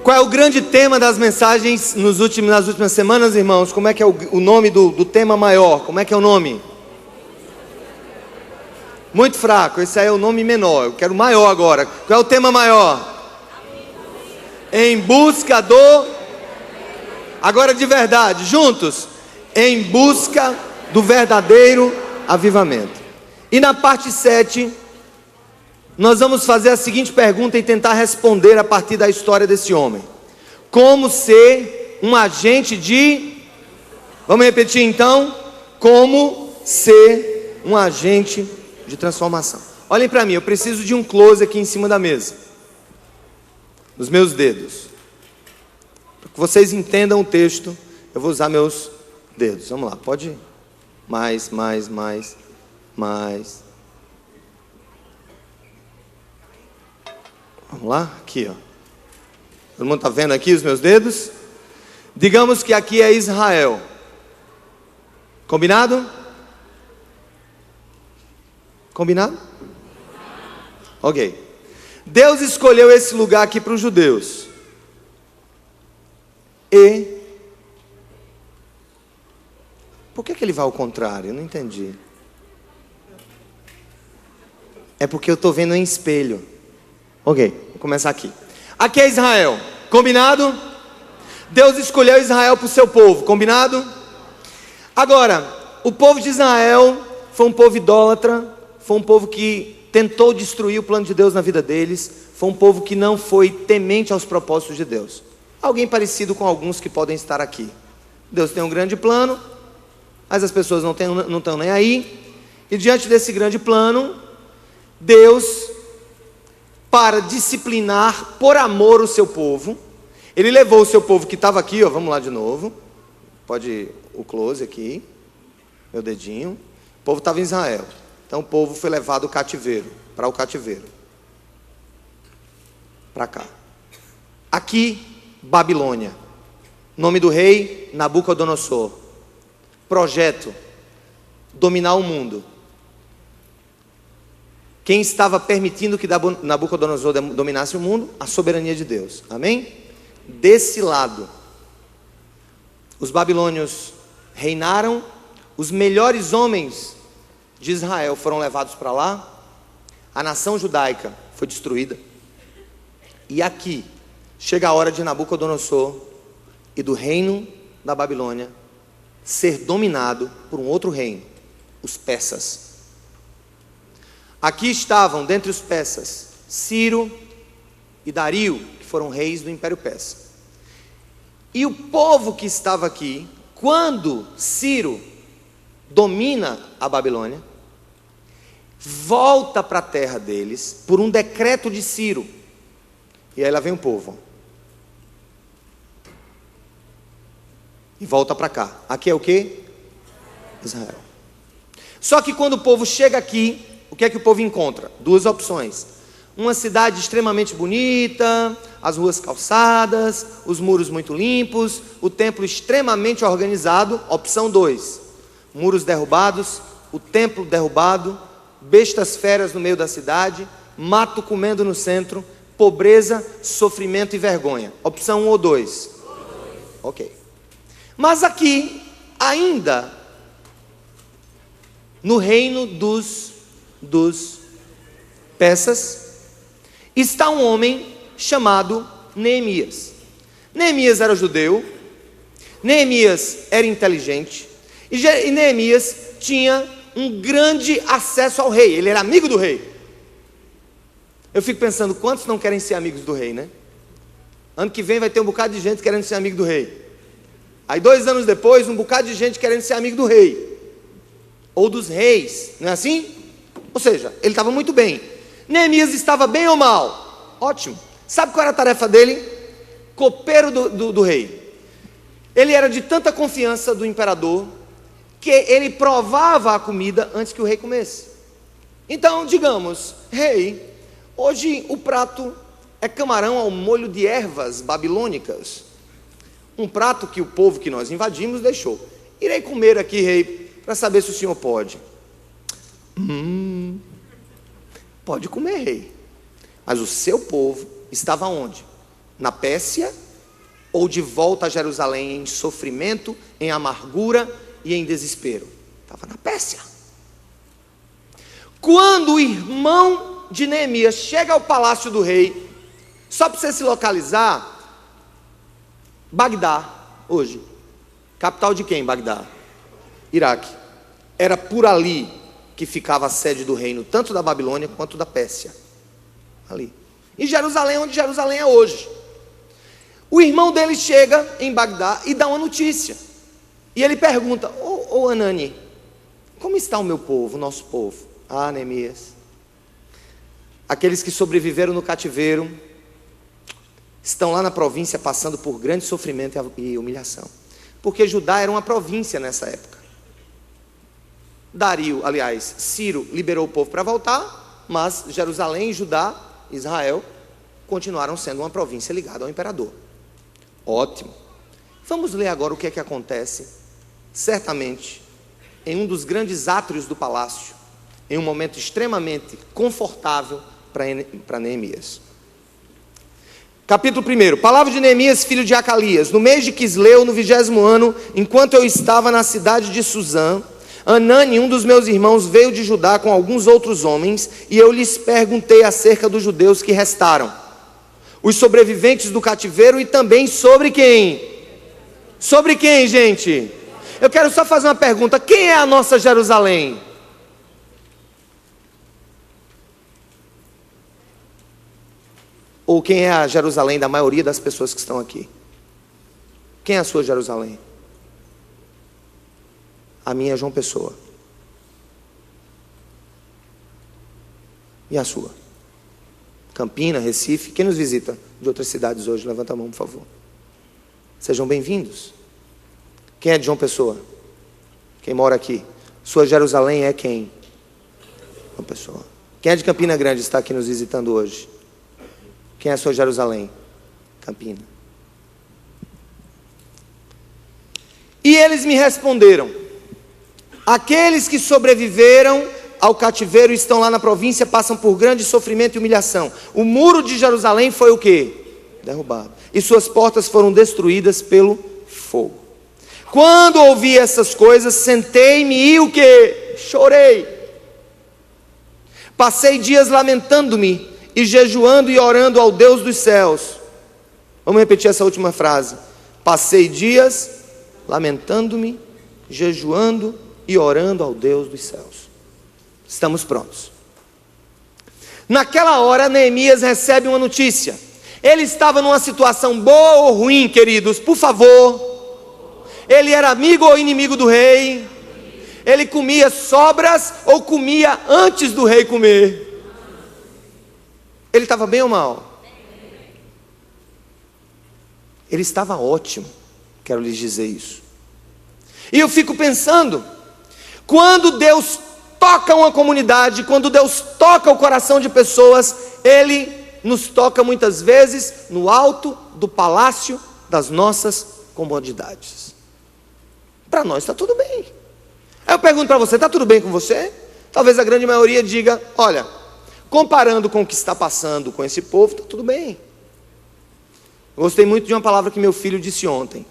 Qual é o grande tema das mensagens nas últimas semanas, irmãos? Como é que é o nome do tema maior? Como é que é o nome? Muito fraco, esse aí é o nome menor. Eu quero o maior agora. Qual é o tema maior? Em busca do... Agora de verdade, juntos. Em busca do verdadeiro avivamento. E na parte 7, nós vamos fazer a seguinte pergunta e tentar responder a partir da história desse homem. Como ser um agente de... Vamos repetir então? Como ser um agente de transformação. Olhem para mim, eu preciso de um close aqui em cima da mesa. Nos meus dedos. Para que vocês entendam o texto, eu vou usar meus dedos. Vamos lá, pode ir. Mais. Vamos lá, aqui ó. Todo mundo está vendo aqui os meus dedos? Digamos que aqui é Israel. Combinado? Combinado? Ok. Deus escolheu esse lugar aqui para os judeus. E... Por que ele vai ao contrário? Eu não entendi. É porque eu estou vendo em espelho. Ok, vou começar aqui. Aqui é Israel, combinado? Deus escolheu Israel para o seu povo, combinado? Agora, o povo de Israel foi um povo idólatra, foi um povo que tentou destruir o plano de Deus na vida deles, foi um povo que não foi temente aos propósitos de Deus. Alguém parecido com alguns que podem estar aqui. Deus tem um grande plano, mas as pessoas não estão nem aí, e diante desse grande plano, Deus... para disciplinar por amor o seu povo, ele levou o seu povo que estava aqui, ó, vamos lá de novo, pode ir o close aqui, meu dedinho, o povo estava em Israel, então o povo foi levado para o cativeiro, para cá, aqui, Babilônia, nome do rei, Nabucodonosor, projeto, dominar o mundo. Quem estava permitindo que Nabucodonosor dominasse o mundo? A soberania de Deus, amém? Desse lado, os babilônios reinaram, os melhores homens de Israel foram levados para lá, a nação judaica foi destruída, e aqui, chega a hora de Nabucodonosor e do reino da Babilônia ser dominado por um outro reino, os persas. Aqui estavam, dentre os persas, Ciro e Dario, que foram reis do Império Persa. E o povo que estava aqui, quando Ciro domina a Babilônia, volta para a terra deles, por um decreto de Ciro. E aí lá vem o povo. E volta para cá. Aqui é o quê? Israel. Só que quando o povo chega aqui, o que é que o povo encontra? Duas opções. Uma cidade extremamente bonita, as ruas calçadas, os muros muito limpos, o templo extremamente organizado. Opção 2. Muros derrubados, o templo derrubado, bestas feras no meio da cidade, mato comendo no centro, pobreza, sofrimento e vergonha. Opção 1 ou 2? Ok. Mas aqui, ainda, no reino dos persas, está um homem chamado Neemias. Neemias era judeu, Neemias era inteligente, e Neemias tinha um grande acesso ao rei, ele era amigo do rei. Eu fico pensando, quantos não querem ser amigos do rei, né? Ano que vem vai ter um bocado de gente querendo ser amigo do rei. Aí 2 anos depois, um bocado de gente querendo ser amigo do rei, ou dos reis, não é assim? Ou seja, ele estava muito bem. Neemias estava bem ou mal? Ótimo. Sabe qual era a tarefa dele? Copeiro do rei. Ele era de tanta confiança do imperador, que ele provava a comida antes que o rei comesse. Então, digamos, rei, hoje o prato é camarão ao molho de ervas babilônicas. Um prato que o povo que nós invadimos deixou. Irei comer aqui, rei, para saber se o senhor pode. Pode comer, rei. Mas o seu povo estava onde? Na Pérsia ou de volta a Jerusalém em sofrimento, em amargura e em desespero? Estava na Pérsia. Quando o irmão de Neemias chega ao palácio do rei, só para você se localizar, Bagdá, hoje, capital de quem? Bagdá, Iraque. Era por ali que ficava a sede do reino, tanto da Babilônia quanto da Pérsia. Ali. E Jerusalém, onde Jerusalém é hoje. O irmão dele chega em Bagdá e dá uma notícia. E ele pergunta: ô Anani, como está o meu povo, o nosso povo? Ah, Neemias, aqueles que sobreviveram no cativeiro estão lá na província passando por grande sofrimento e humilhação. Porque Judá era uma província nessa época. Ciro liberou o povo para voltar, mas Jerusalém, Judá, Israel continuaram sendo uma província ligada ao imperador. Ótimo. Vamos ler agora o que é que acontece, certamente, em um dos grandes átrios do palácio, em um momento extremamente confortável para Neemias. Capítulo 1. Palavra de Neemias, filho de Acalias. No mês de Quisleu, no 20º ano, enquanto eu estava na cidade de Suzã, Anani, um dos meus irmãos, veio de Judá com alguns outros homens, e eu lhes perguntei acerca dos judeus que restaram, os sobreviventes do cativeiro, e também sobre quem? Sobre quem, gente? Eu quero só fazer uma pergunta: quem é a nossa Jerusalém? Ou quem é a Jerusalém da maioria das pessoas que estão aqui? Quem é a sua Jerusalém? A minha é João Pessoa. E a sua? Campina, Recife. Quem nos visita de outras cidades hoje? Levanta a mão, por favor. Sejam bem-vindos. Quem é de João Pessoa? Quem mora aqui? Sua Jerusalém é quem? João Pessoa. Quem é de Campina Grande está aqui nos visitando hoje? Quem é a sua Jerusalém? Campina. E eles me responderam: aqueles que sobreviveram ao cativeiro estão lá na província, passam por grande sofrimento e humilhação. O muro de Jerusalém foi o quê? Derrubado. E suas portas foram destruídas pelo fogo. Quando ouvi essas coisas, sentei-me e o quê? Chorei. Passei dias lamentando-me e jejuando e orando ao Deus dos céus. Vamos repetir essa última frase. Passei dias lamentando-me, jejuando e orando ao Deus dos céus. Estamos prontos. Naquela hora, Neemias recebe uma notícia. Ele estava numa situação boa ou ruim, queridos? Por favor. Ele era amigo ou inimigo do rei? Ele comia sobras ou comia antes do rei comer? Ele estava bem ou mal? Ele estava ótimo, quero lhes dizer isso. E eu fico pensando, quando Deus toca uma comunidade, quando Deus toca o coração de pessoas, Ele nos toca muitas vezes no alto do palácio das nossas comodidades. Para nós está tudo bem. Aí eu pergunto para você: está tudo bem com você? Talvez a grande maioria diga: olha, comparando com o que está passando com esse povo, está tudo bem. Eu gostei muito de uma palavra que meu filho disse ontem.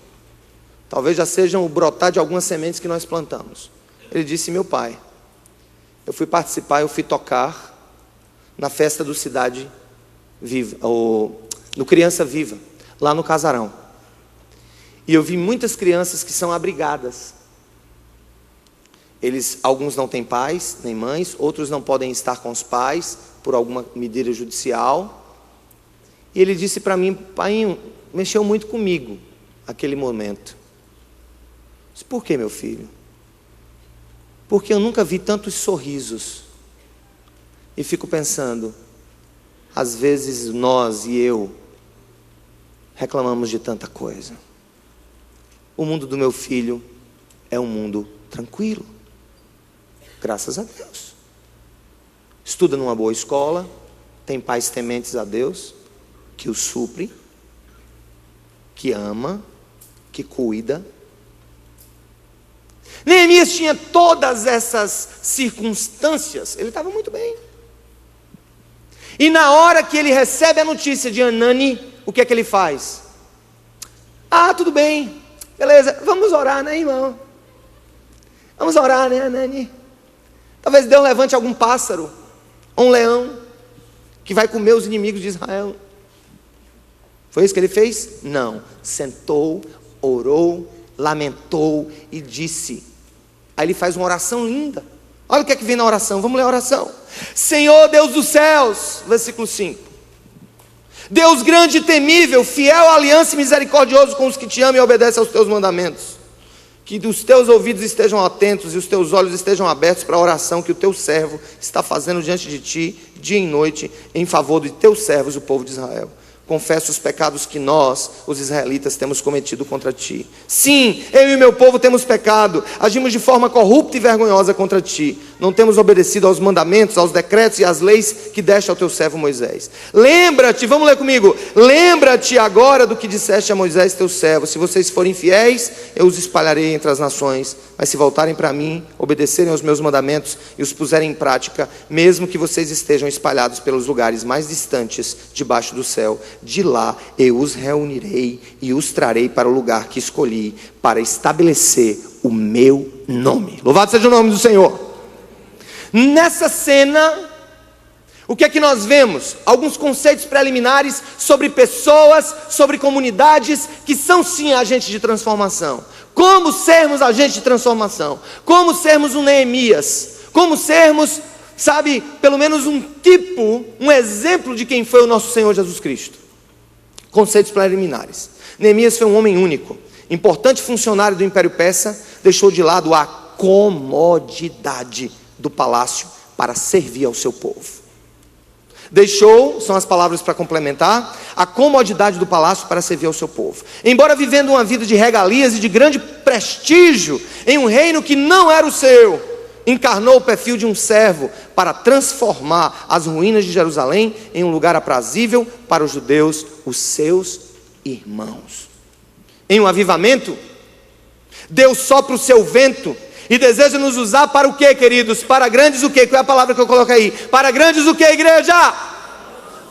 Talvez já sejam o brotar de algumas sementes que nós plantamos. Ele disse: meu pai, eu fui tocar na festa do Cidade Viva, no Criança Viva, lá no Casarão. E eu vi muitas crianças que são abrigadas. Alguns não têm pais nem mães, outros não podem estar com os pais por alguma medida judicial. E ele disse para mim: pai, mexeu muito comigo aquele momento. Eu disse: por que, meu filho? Porque eu nunca vi tantos sorrisos. E fico pensando, às vezes nós e eu reclamamos de tanta coisa. O mundo do meu filho é um mundo tranquilo, graças a Deus. Estuda numa boa escola, tem pais tementes a Deus, que o supre, que ama, que cuida. Neemias tinha todas essas circunstâncias, ele estava muito bem. E na hora que ele recebe a notícia de Anani, o que é que ele faz? Ah, tudo bem, beleza, vamos orar, né, irmão? Vamos orar, né, Nani? Talvez Deus levante algum pássaro, ou um leão, que vai comer os inimigos de Israel. Foi isso que ele fez? Não. Sentou, orou, lamentou e disse. Aí ele faz uma oração linda. Olha o que é que vem na oração, vamos ler a oração. Senhor Deus dos céus, versículo 5. Deus grande e temível, fiel à aliança e misericordioso com os que te amam e obedecem aos teus mandamentos. Que os teus ouvidos estejam atentos e os teus olhos estejam abertos para a oração que o teu servo está fazendo diante de ti, dia e noite, em favor de teus servos, o povo de Israel. Confesso os pecados que nós, os israelitas, temos cometido contra ti. Sim, eu e meu povo temos pecado, agimos de forma corrupta e vergonhosa contra ti. Não temos obedecido aos mandamentos, aos decretos e às leis que deste ao teu servo Moisés. Lembra-te, vamos ler comigo. Lembra-te agora do que disseste a Moisés teu servo. Se vocês forem fiéis, eu os espalharei entre as nações. Mas se voltarem para mim, obedecerem aos meus mandamentos e os puserem em prática, mesmo que vocês estejam espalhados pelos lugares mais distantes debaixo do céu, de lá eu os reunirei e os trarei para o lugar que escolhi para estabelecer o meu nome. Louvado seja o nome do Senhor. Nessa cena, o que é que nós vemos? Alguns conceitos preliminares sobre pessoas, sobre comunidades que são sim agentes de transformação. Como sermos agentes de transformação? Como sermos um Neemias? Como sermos, sabe, pelo menos um tipo, um exemplo de quem foi o nosso Senhor Jesus Cristo? Conceitos preliminares. Neemias foi um homem único, importante funcionário do Império Persa, deixou de lado a comodidade do palácio para servir ao seu povo. Deixou, são as palavras para complementar, a comodidade do palácio para servir ao seu povo. Embora vivendo uma vida de regalias e de grande prestígio, em um reino que não era o seu, encarnou o perfil de um servo para transformar as ruínas de Jerusalém em um lugar aprazível para os judeus, os seus irmãos. Em um avivamento, Deus sopra o seu vento e deseja nos usar para o que, queridos? Para grandes o que? Qual é a palavra que eu coloco aí? Para grandes o que, igreja?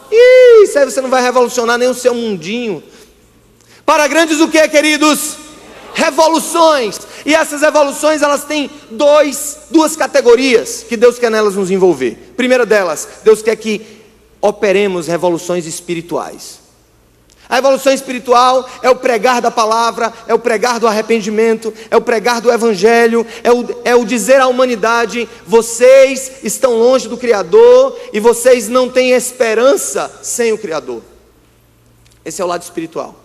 Isso aí você não vai revolucionar nem o seu mundinho. Para grandes o que, queridos? Revoluções. E essas revoluções, elas têm duas categorias que Deus quer nelas nos envolver. Primeira delas, Deus quer que operemos revoluções espirituais. A revolução espiritual é o pregar da palavra, é o pregar do arrependimento, é o pregar do evangelho, é o dizer à humanidade: vocês estão longe do Criador e vocês não têm esperança sem o Criador. Esse é o lado espiritual.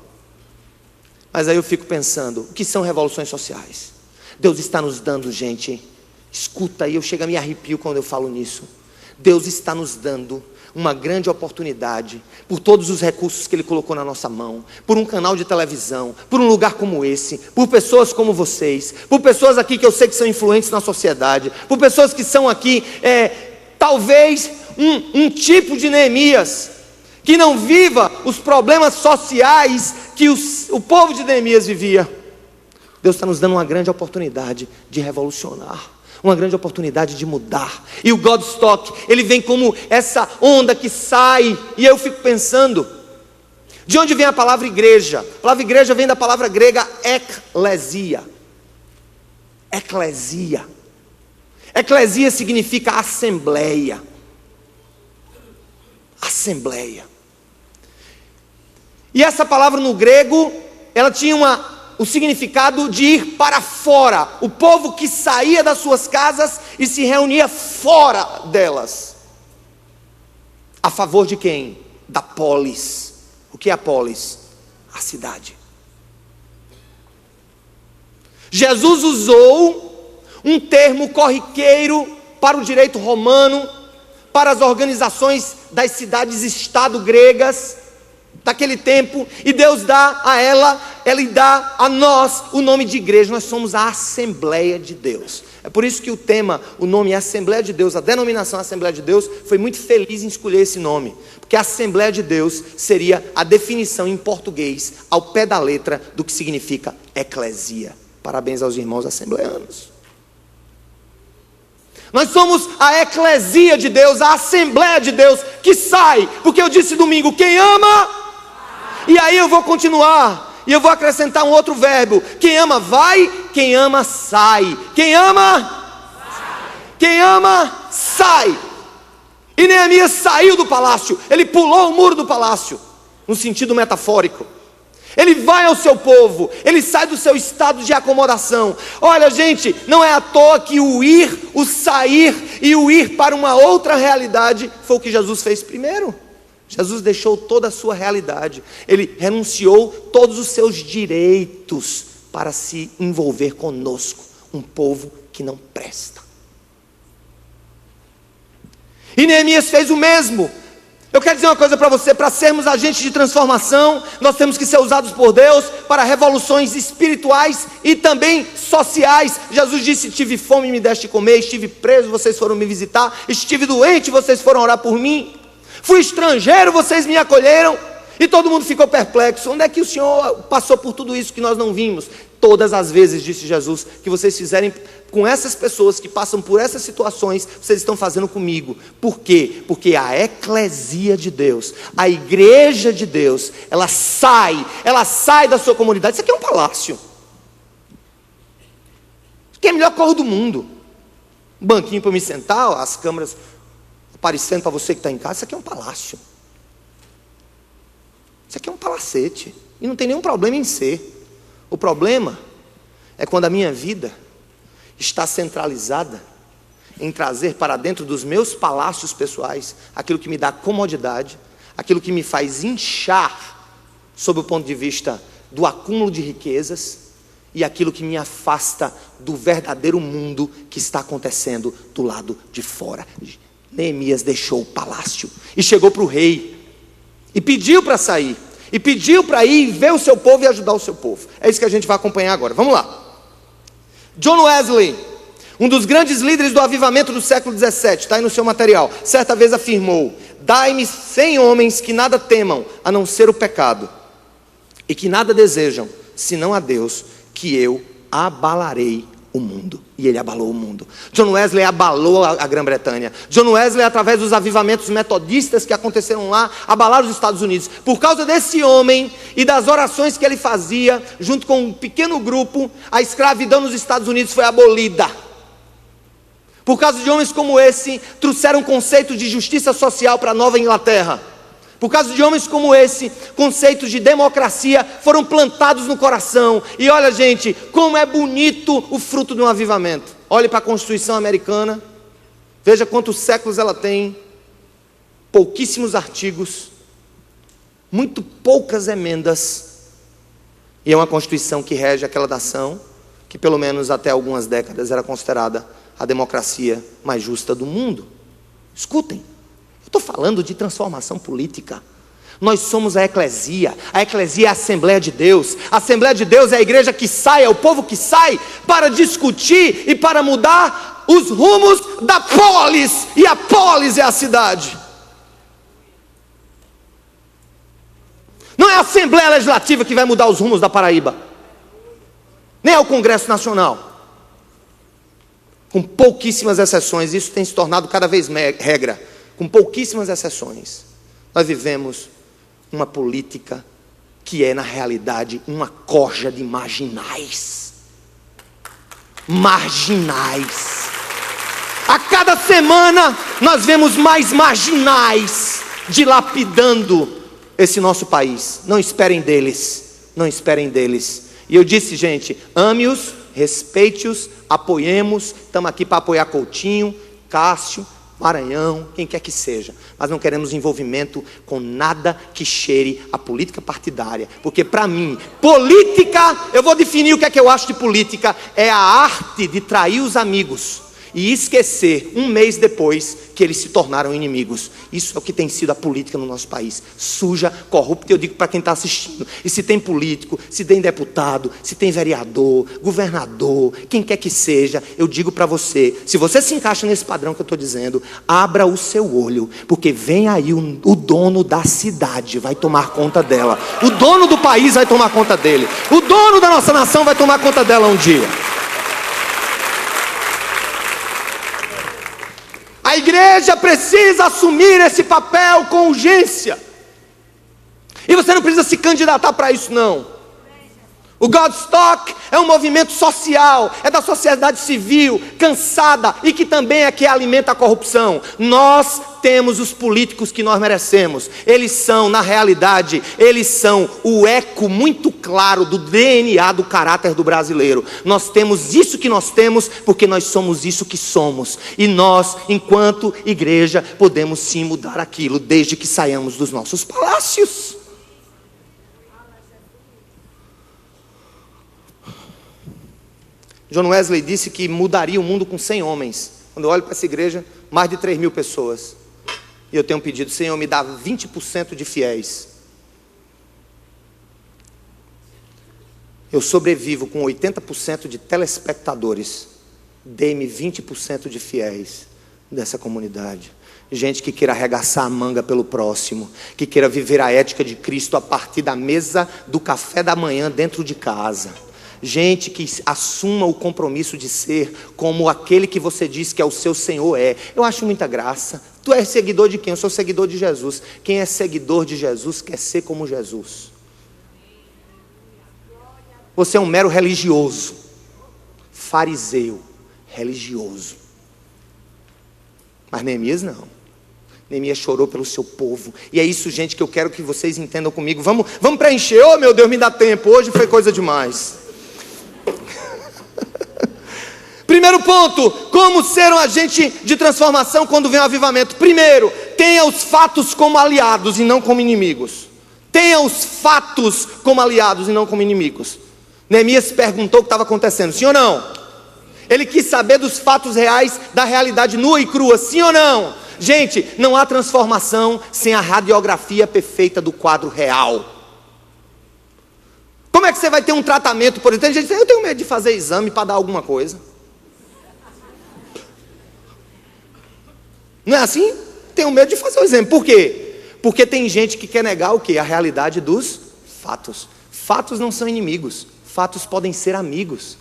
Mas aí eu fico pensando, o que são revoluções sociais? Deus está nos dando, gente, escuta aí, eu chego a me arrepio quando eu falo nisso. Deus está nos dando uma grande oportunidade, por todos os recursos que Ele colocou na nossa mão, por um canal de televisão, por um lugar como esse, por pessoas como vocês, por pessoas aqui que eu sei que são influentes na sociedade, por pessoas que são aqui, talvez um tipo de Neemias, que não viva os problemas sociais que o povo de Neemias vivia. Deus está nos dando uma grande oportunidade de revolucionar, uma grande oportunidade de mudar. E o Godstock, ele vem como essa onda que sai. E eu fico pensando, de onde vem a palavra igreja? A palavra igreja vem da palavra grega eklesia. Eclesia. Eclesia significa assembleia. Assembleia. E essa palavra no grego, ela tinha o significado de ir para fora. O povo que saía das suas casas e se reunia fora delas. A favor de quem? Da polis. O que é a polis? A cidade. Jesus usou um termo corriqueiro para o direito romano, para as organizações das cidades-estado gregas daquele tempo, e Deus dá a ela dá a nós o nome de igreja. Nós somos a Assembleia de Deus. É por isso que o nome é Assembleia de Deus, a denominação Assembleia de Deus foi muito feliz em escolher esse nome, porque a Assembleia de Deus seria a definição em português, ao pé da letra, do que significa eclesia. Parabéns aos irmãos assembleanos. Nós somos a eclesia de Deus, a Assembleia de Deus, que sai, porque eu disse domingo, quem ama, E aí eu vou continuar, e eu vou acrescentar um outro verbo: quem ama vai, quem ama sai. Quem ama, quem ama, sai. E Neemias saiu do palácio, ele pulou o muro do palácio, no sentido metafórico. Ele vai ao seu povo, ele sai do seu estado de acomodação. Olha, gente, não é à toa que o ir, o sair e o ir para uma outra realidade foi o que Jesus fez primeiro. Jesus deixou toda a sua realidade, ele renunciou todos os seus direitos para se envolver conosco, um povo que não presta. E Neemias fez o mesmo. Eu quero dizer uma coisa para você: para sermos agentes de transformação, nós temos que ser usados por Deus para revoluções espirituais e também sociais. Jesus disse: tive fome e me deste comer, estive preso, vocês foram me visitar, estive doente, vocês foram orar por mim, fui estrangeiro, vocês me acolheram. E todo mundo ficou perplexo: onde é que o Senhor passou por tudo isso que nós não vimos? Todas as vezes, disse Jesus, que vocês fizerem com essas pessoas que passam por essas situações, vocês estão fazendo comigo. Por quê? Porque a eclesia de Deus, a igreja de Deus, ela sai da sua comunidade. Isso aqui é um palácio. Isso aqui é a melhor coisa do mundo. Um banquinho para eu me sentar, as câmeras aparecendo para você que está em casa. Isso aqui é um palácio. Isso aqui é um palacete. E não tem nenhum problema em ser. O problema é quando a minha vida está centralizada em trazer para dentro dos meus palácios pessoais aquilo que me dá comodidade, aquilo que me faz inchar sob o ponto de vista do acúmulo de riquezas, e aquilo que me afasta do verdadeiro mundo que está acontecendo do lado de fora. Neemias deixou o palácio e chegou para o rei e pediu para sair. E pediu para ir ver o seu povo e ajudar o seu povo. É isso que a gente vai acompanhar agora. Vamos lá. John Wesley, um dos grandes líderes do avivamento do século XVII, está aí no seu material, certa vez afirmou: dai-me 100 homens que nada temam, a não ser o pecado, e que nada desejam, senão a Deus, que eu abalarei o mundo. E ele abalou o mundo. John Wesley abalou a Grã-Bretanha. John Wesley, através dos avivamentos metodistas que aconteceram lá, abalaram os Estados Unidos. Por causa desse homem e das orações que ele fazia, junto com um pequeno grupo, a escravidão nos Estados Unidos foi abolida. Por causa de homens como esse, trouxeram um conceito de justiça social para a Nova Inglaterra. Por causa de homens como esse, conceitos de democracia foram plantados no coração. E olha, gente, como é bonito o fruto de um avivamento. Olhe para a Constituição americana, veja quantos séculos ela tem, pouquíssimos artigos, muito poucas emendas, e é uma Constituição que rege aquela nação, que pelo menos até algumas décadas era considerada a democracia mais justa do mundo. Escutem. Estou falando de transformação política. Nós somos a eclesia é a Assembleia de Deus. A Assembleia de Deus é a igreja que sai, é o povo que sai para discutir e para mudar os rumos da polis. E a polis é a cidade. Não é a Assembleia Legislativa que vai mudar os rumos da Paraíba, nem é o Congresso Nacional. Com pouquíssimas exceções, isso tem se tornado cada vez regra. Com pouquíssimas exceções, nós vivemos uma política que é, na realidade, uma corja de marginais. Marginais. A cada semana, nós vemos mais marginais dilapidando esse nosso país. Não esperem deles. Não esperem deles. E eu disse, gente, ame-os, respeite-os, apoiemos. Estamos aqui para apoiar Coutinho, Cássio, Maranhão, quem quer que seja, mas não queremos envolvimento com nada que cheire a política partidária, porque para mim, política, eu vou definir o que é que eu acho de política, é a arte de trair os amigos e esquecer um mês depois que eles se tornaram inimigos. Isso é o que tem sido a política no nosso país, suja, corrupta. Eu digo para quem está assistindo, e se tem político, se tem deputado, se tem vereador, governador, quem quer que seja, eu digo para você, se você se encaixa nesse padrão que eu estou dizendo, abra o seu olho, porque vem aí o dono da cidade, vai tomar conta dela, o dono do país vai tomar conta dele, o dono da nossa nação vai tomar conta dela um dia. A igreja precisa assumir esse papel com urgência. E você não precisa se candidatar para isso, não. O Godstock é um movimento social, é da sociedade civil, cansada e que também é que alimenta a corrupção. Nós temos os políticos que nós merecemos. Eles são, na realidade, eles são o eco muito claro do DNA do caráter do brasileiro. Nós temos isso que nós temos porque nós somos isso que somos. E nós, enquanto igreja, podemos sim mudar aquilo desde que saiamos dos nossos palácios. John Wesley disse que mudaria o mundo com 100 homens. Quando eu olho para essa igreja, mais de 3.000 pessoas. E eu tenho pedido: Senhor, me dá 20% de fiéis. Eu sobrevivo com 80% de telespectadores. Dê-me 20% de fiéis dessa comunidade. Gente que queira arregaçar a manga pelo próximo, que queira viver a ética de Cristo a partir da mesa do café da manhã dentro de casa. Gente que assuma o compromisso de ser como aquele que você diz que é o seu Senhor é. Eu acho muita graça. Tu és seguidor de quem? Eu sou seguidor de Jesus. Quem é seguidor de Jesus quer ser como Jesus. Você é um mero religioso, fariseu, religioso. Mas Neemias não. Neemias chorou pelo seu povo. E é isso, gente, que eu quero que vocês entendam comigo. Vamos preencher. Oh, meu Deus, me dá tempo. Hoje foi coisa demais. Primeiro ponto: como ser um agente de transformação quando vem o avivamento? Primeiro, tenha os fatos como aliados e não como inimigos. Tenha os fatos como aliados e não como inimigos. Neemias perguntou o que estava acontecendo, sim ou não? Ele quis saber dos fatos reais, da realidade nua e crua, sim ou não? Gente, não há transformação sem a radiografia perfeita do quadro real. Como é que você vai ter um tratamento, por exemplo? Tem gente que diz: eu tenho medo de fazer exame para dar alguma coisa. Não é assim? Tenho medo de fazer o exame. Por quê? Porque tem gente que quer negar o quê? A realidade dos fatos. Fatos não são inimigos. Fatos podem ser amigos.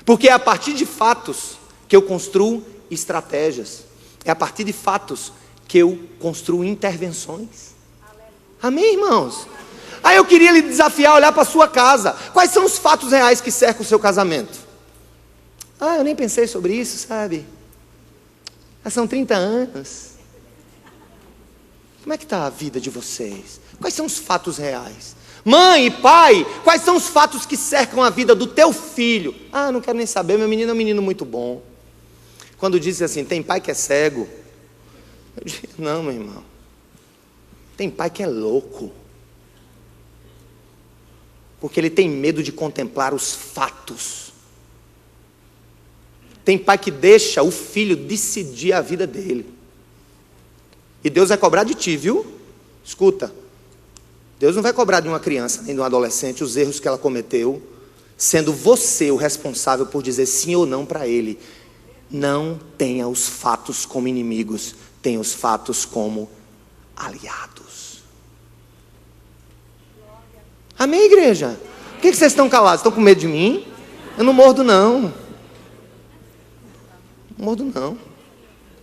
Porque é a partir de fatos que eu construo estratégias. É a partir de fatos que eu construo intervenções. Amém, irmãos? Aí eu queria lhe desafiar a olhar para a sua casa. Quais são os fatos reais que cercam o seu casamento? Ah, eu nem pensei sobre isso, sabe? Já são 30 anos. Como é que está a vida de vocês? Quais são os fatos reais? Mãe e pai, quais são os fatos que cercam a vida do teu filho? Ah, não quero nem saber, meu menino é um menino muito bom. Quando disse assim: tem pai que é cego. Eu disse: não, meu irmão. Tem pai que é louco. Porque ele tem medo de contemplar os fatos. Tem pai que deixa o filho decidir a vida dele. E Deus vai cobrar de ti, viu? Escuta. Deus não vai cobrar de uma criança, nem de um adolescente, os erros que ela cometeu, sendo você o responsável por dizer sim ou não para ele. Não tenha os fatos como inimigos, tenha os fatos como aliados. Amém, igreja? Por que vocês estão calados? Estão com medo de mim? Eu não mordo, não. Não mordo, não.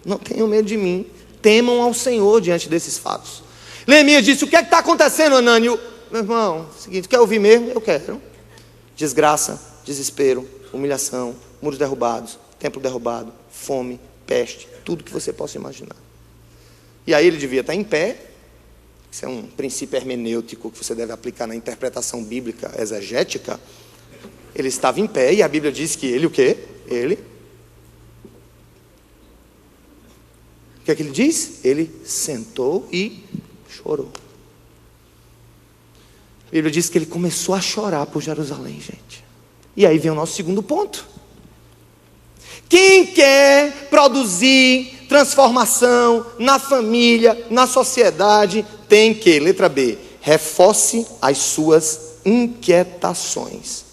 Não tenham medo de mim. Temam ao Senhor diante desses fatos. Neemias disse: o que é que está acontecendo, Anânio? Meu irmão, é o seguinte, quer ouvir mesmo? Eu quero. Desgraça, desespero, humilhação, muros derrubados, templo derrubado, fome, peste, tudo que você possa imaginar. E aí ele devia estar em pé. Isso é um princípio hermenêutico que você deve aplicar na interpretação bíblica exegética. Ele estava em pé e a Bíblia diz que ele o quê? Ele... O que é que ele diz? Ele sentou e chorou. A Bíblia diz que ele começou a chorar por Jerusalém, gente. E aí vem o nosso segundo ponto. Quem quer produzir transformação na família, na sociedade, tem que, letra B, reforce as suas inquietações.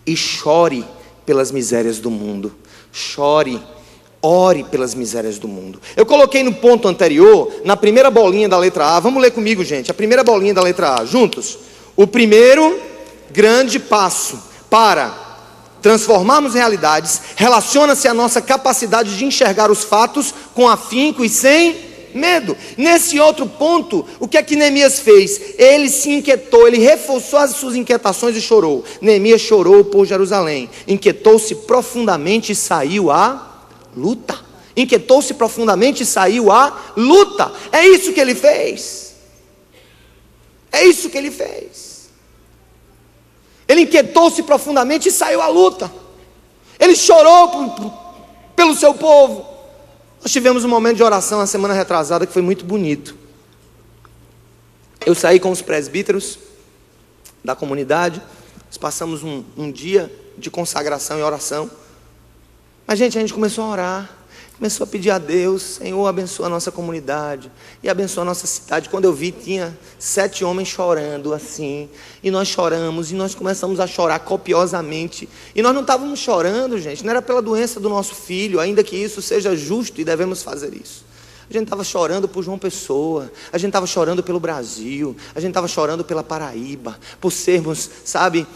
E chore pelas misérias do mundo. Chore. Ore pelas misérias do mundo. Eu coloquei no ponto anterior, na primeira bolinha da letra A. Vamos ler comigo, gente. A primeira bolinha da letra A, juntos. O primeiro grande passo para transformarmos realidades relaciona-se à nossa capacidade de enxergar os fatos com afinco e sem Medo. Nesse outro ponto, o que é que Neemias fez? Ele se inquietou, ele reforçou as suas inquietações e chorou. Neemias chorou por Jerusalém, inquietou-se profundamente e saiu à luta. Inquietou-se profundamente e saiu à luta. É isso que ele fez. É isso que ele fez. Ele inquietou-se profundamente e saiu à luta. Ele chorou pelo seu povo. Nós tivemos um momento de oração na semana retrasada que foi muito bonito. Eu saí com os presbíteros da comunidade. Nós passamos um dia de consagração e oração. Mas a gente começou a orar. Começou a pedir a Deus: Senhor, abençoa a nossa comunidade e abençoa a nossa cidade. Quando eu vi, tinha 7 homens chorando assim, e nós choramos, e nós começamos a chorar copiosamente, e nós não estávamos chorando, gente, não era pela doença do nosso filho, ainda que isso seja justo e devemos fazer isso. A gente estava chorando por João Pessoa, a gente estava chorando pelo Brasil, a gente estava chorando pela Paraíba, por sermos, sabe,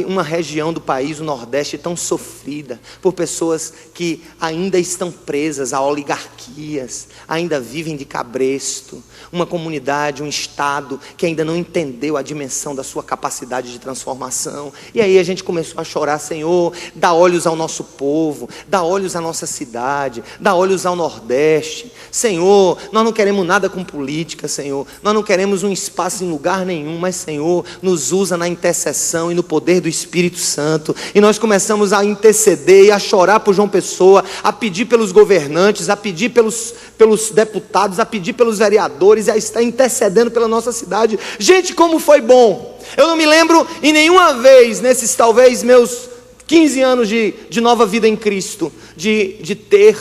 uma região do país, o Nordeste, tão sofrida, por pessoas que ainda estão presas a oligarquias, ainda vivem de cabresto, uma comunidade, um estado que ainda não entendeu a dimensão da sua capacidade de transformação. E aí a gente começou a chorar: Senhor, dá olhos ao nosso povo, dá olhos à nossa cidade, dá olhos ao Nordeste. Senhor, nós não queremos nada com política, Senhor, nós não queremos um espaço em lugar nenhum, mas Senhor, nos usa na intercessão e no poder do Espírito Santo. E nós começamos a interceder e a chorar por João Pessoa, a pedir pelos governantes, a pedir pelos deputados, a pedir pelos vereadores, e a estar intercedendo pela nossa cidade. Gente, como foi bom! Eu não me lembro em nenhuma vez, nesses talvez meus 15 anos de nova vida em Cristo, de ter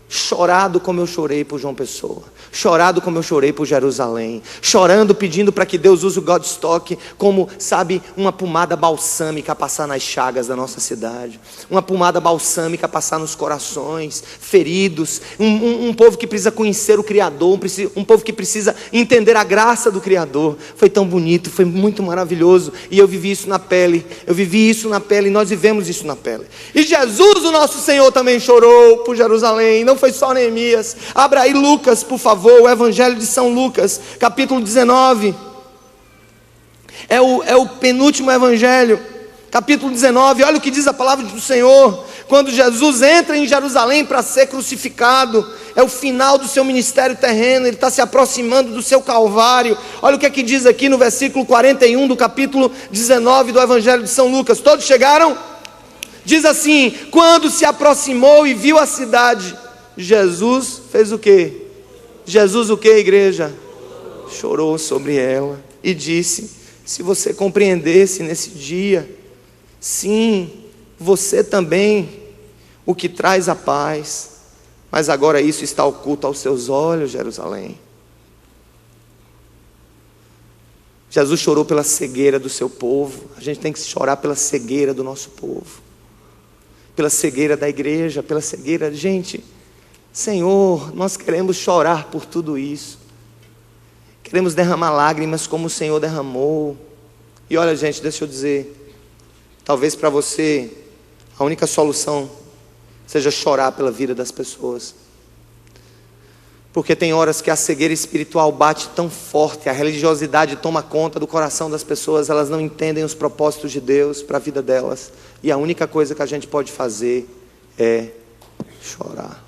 chorado como eu chorei por João Pessoa, chorado como eu chorei por Jerusalém, chorando, pedindo para que Deus use o Godstock como, sabe, uma pomada balsâmica a passar nas chagas da nossa cidade, uma pomada balsâmica a passar nos corações feridos, um povo que precisa conhecer o Criador, um povo que precisa entender a graça do Criador. Foi tão bonito, foi muito maravilhoso, e eu vivi isso na pele, e nós vivemos isso na pele. E Jesus, o nosso Senhor, também chorou por Jerusalém. Não foi só Neemias. Abra aí Lucas, por favor, o Evangelho de São Lucas, capítulo 19, é o penúltimo evangelho, capítulo 19, olha o que diz a palavra do Senhor, quando Jesus entra em Jerusalém para ser crucificado, é o final do seu ministério terreno, ele está se aproximando do seu Calvário. Olha o que é que diz aqui no versículo 41 do capítulo 19 do Evangelho de São Lucas. Todos chegaram? Diz assim: quando se aproximou e viu a cidade, Jesus fez o quê? Jesus o que, igreja? Chorou sobre ela e disse: se você compreendesse nesse dia, sim, você também, o que traz a paz, mas agora isso está oculto aos seus olhos, Jerusalém. Jesus chorou pela cegueira do seu povo. A gente tem que chorar pela cegueira do nosso povo, pela cegueira da igreja, pela cegueira, gente. Senhor, nós queremos chorar por tudo isso, queremos derramar lágrimas como o Senhor derramou. E olha, gente, deixa eu dizer, talvez para você a única solução seja chorar pela vida das pessoas, porque tem horas que a cegueira espiritual bate tão forte, a religiosidade toma conta do coração das pessoas, elas não entendem os propósitos de Deus para a vida delas, e a única coisa que a gente pode fazer é chorar.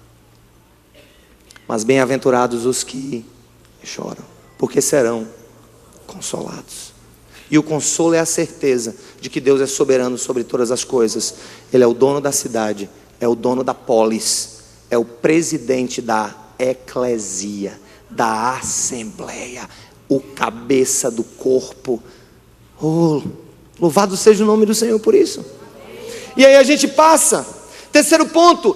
Mas bem-aventurados os que choram, porque serão consolados. E o consolo é a certeza de que Deus é soberano sobre todas as coisas. Ele é o dono da cidade, é o dono da polis, é o presidente da eclesia, da assembleia, o cabeça do corpo. Oh, louvado seja o nome do Senhor por isso. E aí a gente passa, terceiro ponto,